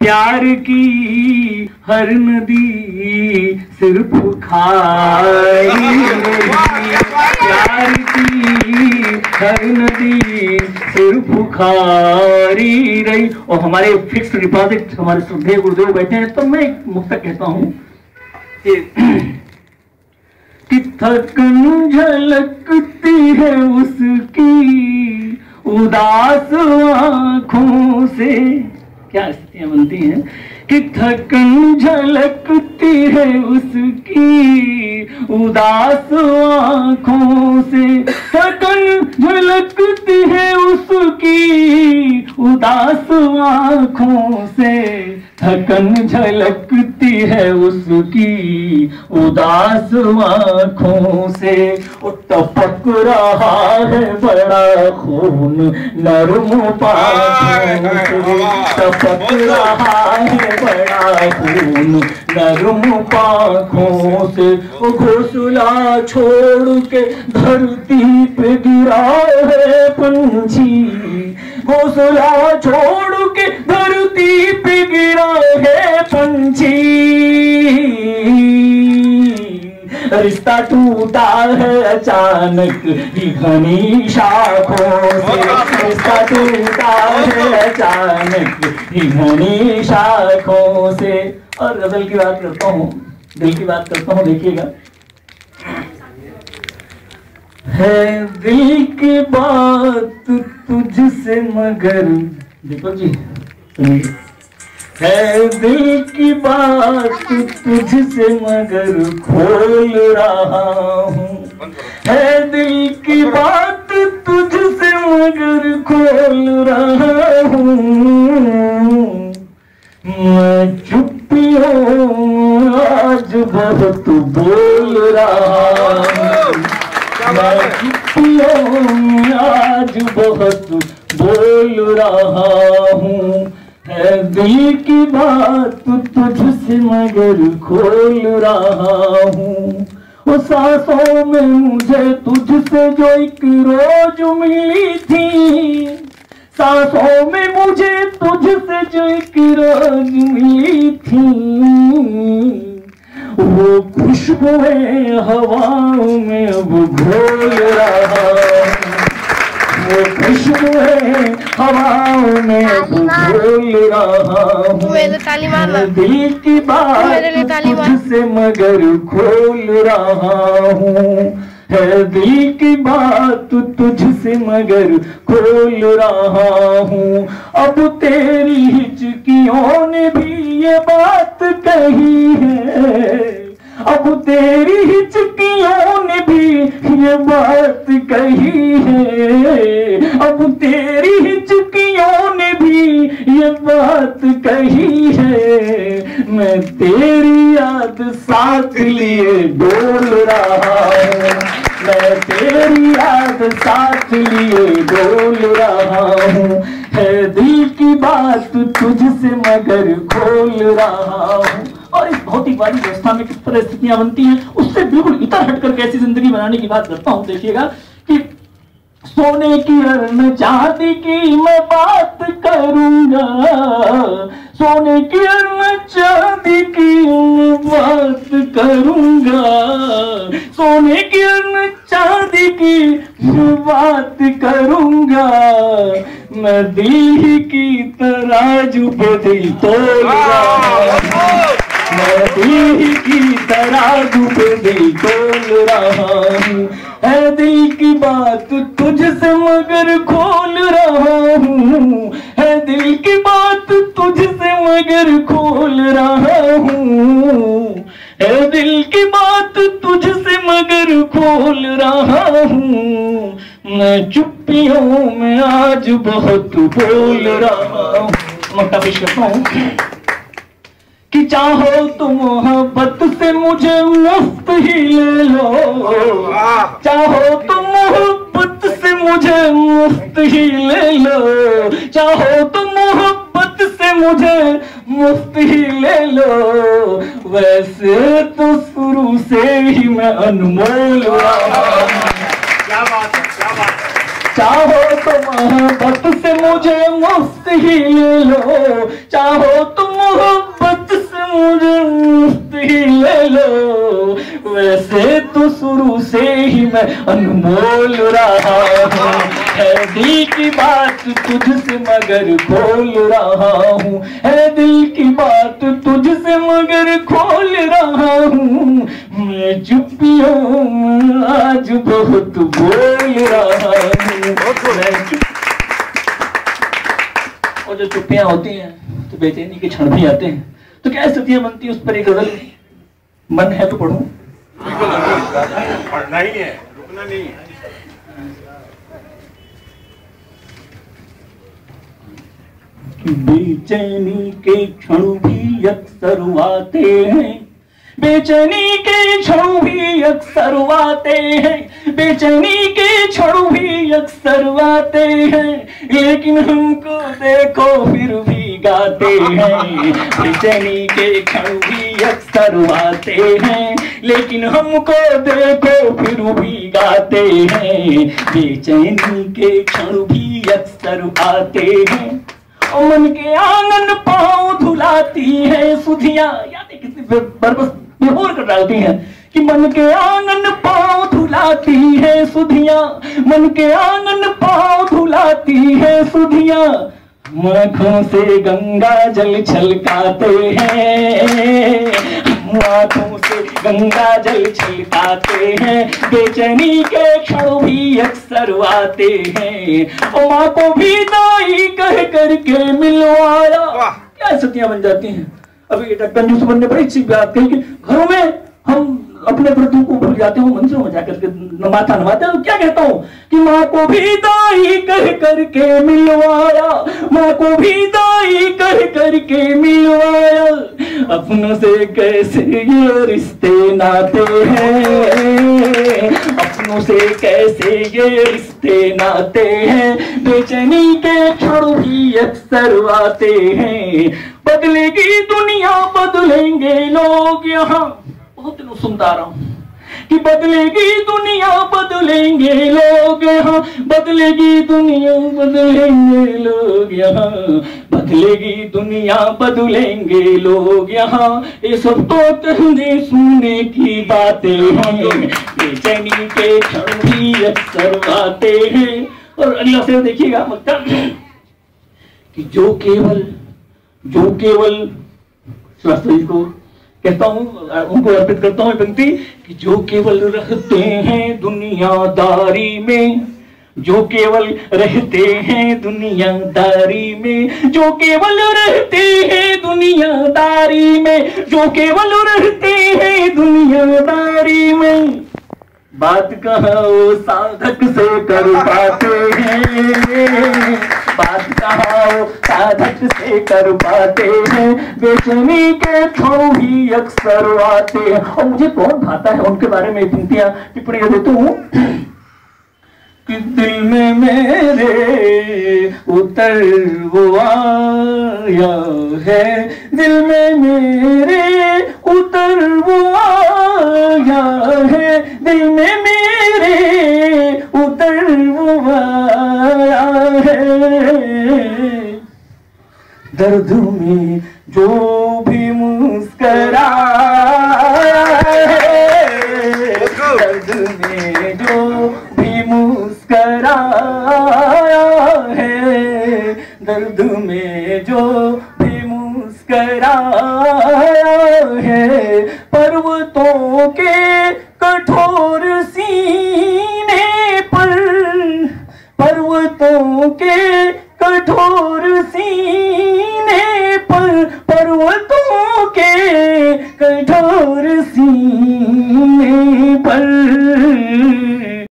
प्यार की हर नदी सिर्फ खारी रही, प्यार की हर नदी सिर्फ खारी रही। और हमारे फिक्स डिपॉजिट हमारे श्रद्धेय गुरुदेव बैठे हैं, तो मैं एक मुक्तक कहता हूं कि थकन झलकती है उसकी उदास आंखों से। क्या स्थितियां बनती हैं कि थकन झलकती है उसकी उदास आंखों से, थकन झलकती है उसकी उदास आंखों से, थकन झलकती है उसकी उदास आंखों से। टपक रहा है बड़ा खून नरम पाँखों से, टपक रहा है बड़ा खून नरम पाँखों से। वो घोंसला छोड़ के धरती पे गिरा है पंछी, घोंसला छोड़ के धरती पे गिरा है पंछी। रिश्ता टूटा है अचानक ही घनी शाखों से, रिश्ता टूटा है अचानक ही घनी शाखों से। और गजल की बात करता हूँ, दिल की बात करता हूँ, देखिएगा। है दिल की बात तुझसे मगर, देखो जी सुनिए, है दिल की बात तुझसे मगर खोल रहा हूँ, है दिल की बात तुझसे मगर खोल रहा हूँ। मैं चुप्पियों आज बहुत बोल रहा हूँ, मैं चुप्पियों आज बहुत बोल रहा हूँ। है दिल की बात तुझसे मगर खोल रहा हूँ। वो सांसों में मुझे तुझसे जो एक रोज मिली थी, सांसों में मुझे तुझसे जो एक रोज मिली थी, वो खुशबुएं हवाओं में अब घोल रहा हूँ, वो खुशबुएं हवाओं में अब घोल रहा हूँ। दिल की बात तुझसे मगर खोल रहा हूँ, है दिल की बात तुझसे मगर खोल रहा हूँ। अब तेरी हिचकियों ने भी ये बात कही है, अब तेरी हिचकियों ने भी ये बात कही है, अब तेरी हिचकियों ने भी ये बात कही है। मैं तेरी याद साथ लिए डोल रहा हूँ, मैं तेरी याद साथ लिए डोल रहा हूँ। है दिल की बात तुझसे मगर खोल रहा हूँ। और इस भौतिकवादी व्यवस्था में किस तरह स्थितियां बनती हैं, उससे बिल्कुल इतर हटकर कैसी जिंदगी बनाने की बात करता हूं। देखिएगा कि सोने की और न चांदी की मैं बात करूंगा, सोने की और न चांदी की मैं बात करूंगा, सोने की और न चांदी की मैं बात करूंगा। मैं दिल की तराजू पे दिल तोल रहा हूं, मैं दिल की तराजू पे दिल तोल रहा हूँ। है दिल की बात तुझसे मगर खोल रहा हूँ, है दिल की बात तुझसे मगर खोल रहा हूँ, है दिल की बात तुझसे मगर खोल रहा हूँ। मैं चुप्पियों में आज बहुत बोल रहा हूँ। मोटा पेश करता हूँ कि चाहो तो मोहब्बत से मुझे मुफ्त ही ले लो, चाहो तो मोहब्बत से मुझे मुफ्त ही ले लो, चाहो तो मोहब्बत से मुझे मुफ्त ही ले लो। वैसे तो शुरू से ही मैं अनमोल रहा हूं। क्या बात है, क्या बात है। चाहो तो मोहब्बत से मुझे मुफ्त ही ले लो, चाहो तो लो, वैसे तो शुरू से ही मैं अनमोल रहा हूँ। है दिल की बात तुझसे मगर खोल रहा हूँ, है दिल की बात तुझसे मगर खोल रहा हूँ। मैं चुप्पियों में आज बहुत बोल रहा हूँ। और जो चुप्पियां होती हैं तो बेचैनी के क्षण भी आते हैं। तो क्या स्थितियां बनती है, उस पर एक गजल मन है तो पढ़ूं। पढ़ना ही है, रुकना नहीं है। बेचैनी के क्षण भी अक्सर आते हैं, बेचैनी के क्षण भी अक्सर आते हैं, बेचैनी के क्षण भी अक्सर आते हैं, लेकिन हमको देखो फिर भी गाते हैं। बेचैनी के क्षण भी अक्सर आते हैं, लेकिन हमको देखो फिर भी गाते हैं। बेचैनी के क्षण भी अक्सर आते हैं, और मन के आंगन पांव धुलाती है सुधियां। याद है कितनी बरबस बेहोर कर डालती हैं कि मन के आंगन पांव धुलाती है सुधियां, मन के आंगन पांव धुलाती है सुधियां। आँखों से गंगा जल छलकाते हैं, आँखों से गंगा जल छलकाते हैं, बेचैनी के क्षण भी अक्सर आते हैं। और माँ को भी दाई कह करके मिलवाया। क्या स्थितियां बन जाती हैं। अभी कंजूस बनने बड़ी अच्छी बात कही कि घरों में हम अपने व्रतों को भूल जाते हो, मंदिरों में जाकर के माथा नवाते हो। क्या कहता हूँ कि माँ को भी दाई कह करके मिलवाया, माँ को भी दाई कह करके मिलवाया। अपनों से कैसे ये रिश्ते नाते हैं, अपनों से कैसे ये रिश्ते नाते हैं, बेचैनी के क्षण भी अक्सर आते हैं। बदलेगी दुनिया बदलेंगे लोग, यहाँ बहुत दिनों सुनता रहा हूं कि बदलेगी दुनिया बदलेंगे लोग यहाँ, बदलेगी दुनिया बदलेंगे लोग यहाँ, बदलेगी दुनिया बदलेंगे लोग यहाँ। ये सब तो कहने सुनने की बातें हैं, बेचैनी के क्षण भी अक्सर आते हैं। और अगला शेर देखिएगा मतलब कि जो केवल शास्त्री को कहता हूं, उनको अर्पित करता हूं पंक्ति कि जो केवल रहते हैं दुनियादारी में, जो केवल रहते हैं दुनियादारी में, जो केवल रहते हैं दुनियादारी में, जो केवल रहते हैं दुनियादारी में, बात कहाँ वो साधक से कर पाते हैं, बात कहाँ वो साधक से कर पाते हैं, बेचैनी के क्षण भी अक्सर आते हैं। और मुझे कौन भाता है उनके बारे में पंक्तियां टिप्पणियां देता हूं कि दिल में मेरे उतर वो आया है, दिल में मेरे उतर वो आया है, दिल में मेरे उतर वो आया है। दर्द में जो भी मुस्कराया है, दर्द में जो भी मुस्कराया है, दर्द में जो भी मुस्कराया है, पर्वतों के कठोर सीने पर, पर्वतों के कठोर सीने पर, पर्वतों के कठोर सीने